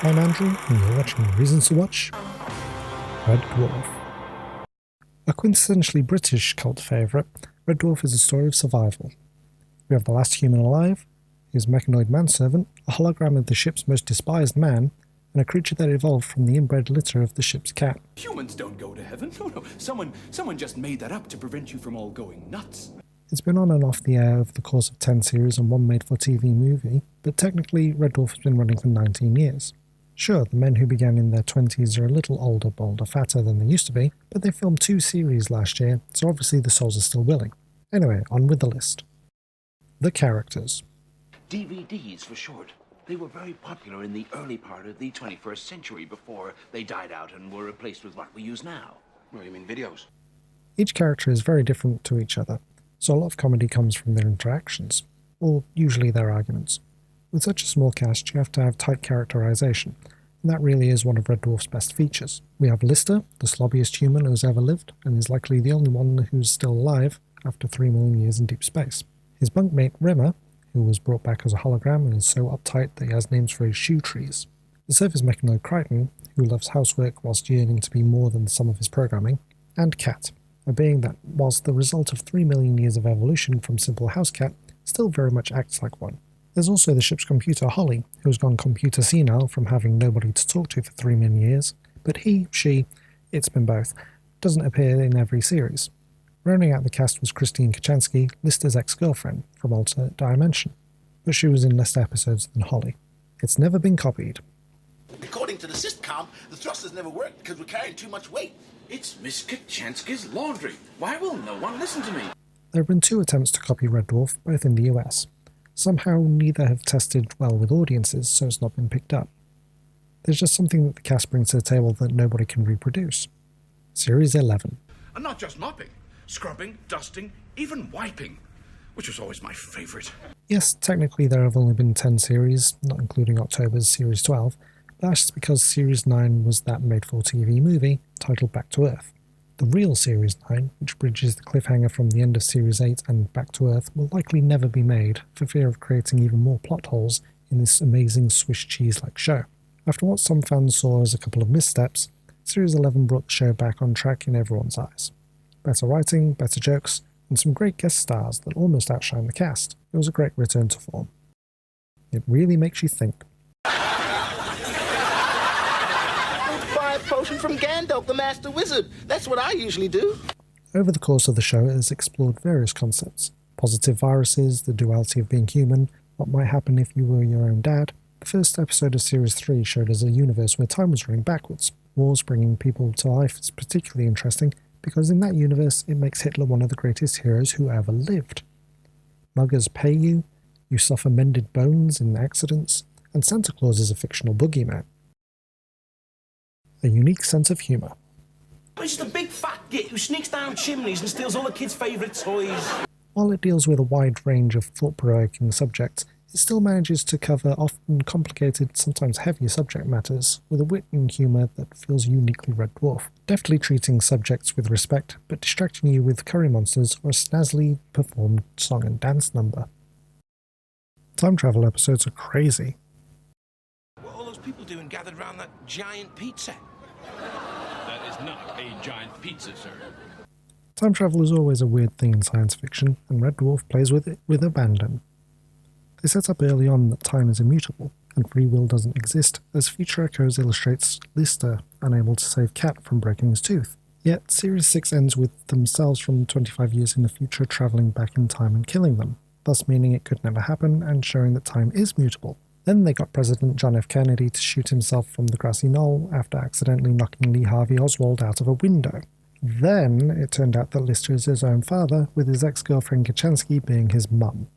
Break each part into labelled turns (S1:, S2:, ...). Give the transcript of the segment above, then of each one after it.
S1: I'm Andrew, and you're watching Reasons to Watch Red Dwarf. A quintessentially British cult favourite, Red Dwarf is a story of survival. We have the last human alive, his mechanoid manservant, a hologram of the ship's most despised man, and a creature that evolved from the inbred litter of the ship's cat.
S2: Humans don't go to heaven. No. Someone just made that up to prevent you from all going nuts.
S1: It's been on and off the air over the course of 10 series and one made-for-TV movie, but technically Red Dwarf has been running for 19 years. Sure, the men who began in their 20s are a little older, bolder, fatter than they used to be, but they filmed 2 series last year, so obviously the souls are still willing. Anyway, on with the list. The characters.
S3: DVDs for short. They were very popular in the early part of the 21st century before they died out and were replaced with what we use now.
S2: Well, you mean videos?
S1: Each character is very different to each other, so a lot of comedy comes from their interactions, or usually their arguments. With such a small cast, you have to have tight characterization, and that really is one of Red Dwarf's best features. We have Lister, the slobbiest human who's ever lived, and is likely the only one who's still alive after 3 million years in deep space. His bunkmate Rimmer, who was brought back as a hologram and is so uptight that he has names for his shoe trees. The surface mechanoid Crichton, who loves housework whilst yearning to be more than the sum of his programming, and Cat, a being that, whilst the result of 3 million years of evolution from simple house cat, still very much acts like one. There's also the ship's computer Holly, who has gone computer senile from having nobody to talk to for 3 million years, but he, she, it's been both, doesn't appear in every series. Rounding out the cast was Christine Kachansky, Lister's ex-girlfriend from Alternate Dimension, but she was in less episodes than Holly. It's never been copied.
S4: According to the syscom, the thrusters never worked because we're carrying too much weight.
S3: It's Miss Kachansky's laundry. Why will no one listen to me?
S1: There have been 2 attempts to copy Red Dwarf, both in the US. Somehow neither have tested well with audiences, so it's not been picked up. There's just something that the cast brings to the table that nobody can reproduce. Series 11.
S5: And not just mopping, scrubbing, dusting, even wiping, which was always my favourite.
S1: Yes, technically there have only been 10 series, not including October's Series 12, but that's because Series 9 was that made-for-TV movie titled Back to Earth. The real Series 9, which bridges the cliffhanger from the end of Series 8 and Back to Earth, will likely never be made, for fear of creating even more plot holes in this amazing Swiss cheese-like show. After what some fans saw as a couple of missteps, Series 11 brought the show back on track in everyone's eyes. Better writing, better jokes, and some great guest stars that almost outshine the cast. It was a great return to form. It really makes you think.
S4: Potion from Gandalf, the Master Wizard. That's what I usually do.
S1: Over the course of the show, it has explored various concepts. Positive viruses, the duality of being human, what might happen if you were your own dad. The first episode of Series 3 showed us a universe where time was running backwards. Wars bringing people to life is particularly interesting because in that universe it makes Hitler one of the greatest heroes who ever lived. Muggers pay you, you suffer mended bones in accidents, and Santa Claus is a fictional boogeyman. A unique sense of humour.
S6: It's just a big fat git who sneaks down chimneys and steals all the kids' favourite toys.
S1: While it deals with a wide range of thought-provoking subjects, it still manages to cover often complicated, sometimes heavy subject matters with a wit and humour that feels uniquely Red Dwarf, deftly treating subjects with respect but distracting you with curry monsters or a snazzily performed song and dance number. Time travel episodes are crazy.
S5: What are all those people doing gathered around that giant pizza?
S2: That is not a giant pizza, sir.
S1: Time travel is always a weird thing in science fiction, and Red Dwarf plays with it with abandon. They set up early on that time is immutable, and free will doesn't exist, as future echoes illustrates Lister unable to save Cat from breaking his tooth. Yet, Series 6 ends with themselves from 25 years in the future travelling back in time and killing them, thus meaning it could never happen and showing that time is mutable. Then they got President John F. Kennedy to shoot himself from the grassy knoll after accidentally knocking Lee Harvey Oswald out of a window. Then it turned out that Lister is his own father, with his ex-girlfriend Kachansky being his mum.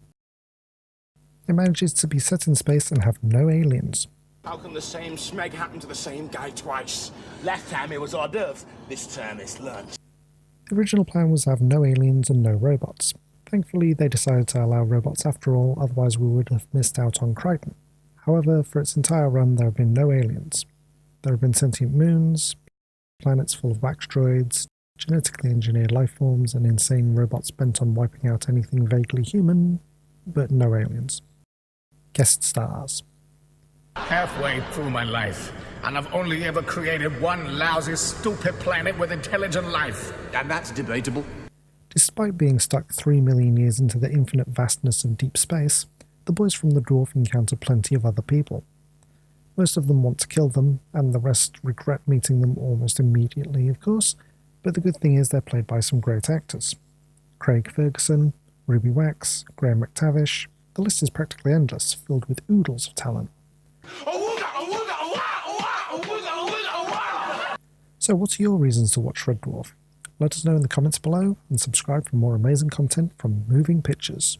S1: It manages to be set in space and have no aliens.
S4: How can the same smeg happen to the same guy twice? Last time it was hors d'oeuvres, this time it's lunch.
S1: The original plan was to have no aliens and no robots. Thankfully, they decided to allow robots after all, otherwise we would have missed out on Crichton. However, for its entire run there have been no aliens. There have been sentient moons, planets full of wax droids, genetically engineered lifeforms, and insane robots bent on wiping out anything vaguely human, but no aliens. Guest stars.
S7: Halfway through my life, and I've only ever created one lousy, stupid planet with intelligent life.
S2: And that's debatable.
S1: Despite being stuck 3 million years into the infinite vastness of deep space, the boys from the dwarf encounter plenty of other people. Most of them want to kill them, and the rest regret meeting them almost immediately, of course, but the good thing is they're played by some great actors. Craig Ferguson, Ruby Wax, Graham McTavish, the list is practically endless, filled with oodles of talent. So what are your reasons to watch Red Dwarf? Let us know in the comments below, and subscribe for more amazing content from Moving Pictures.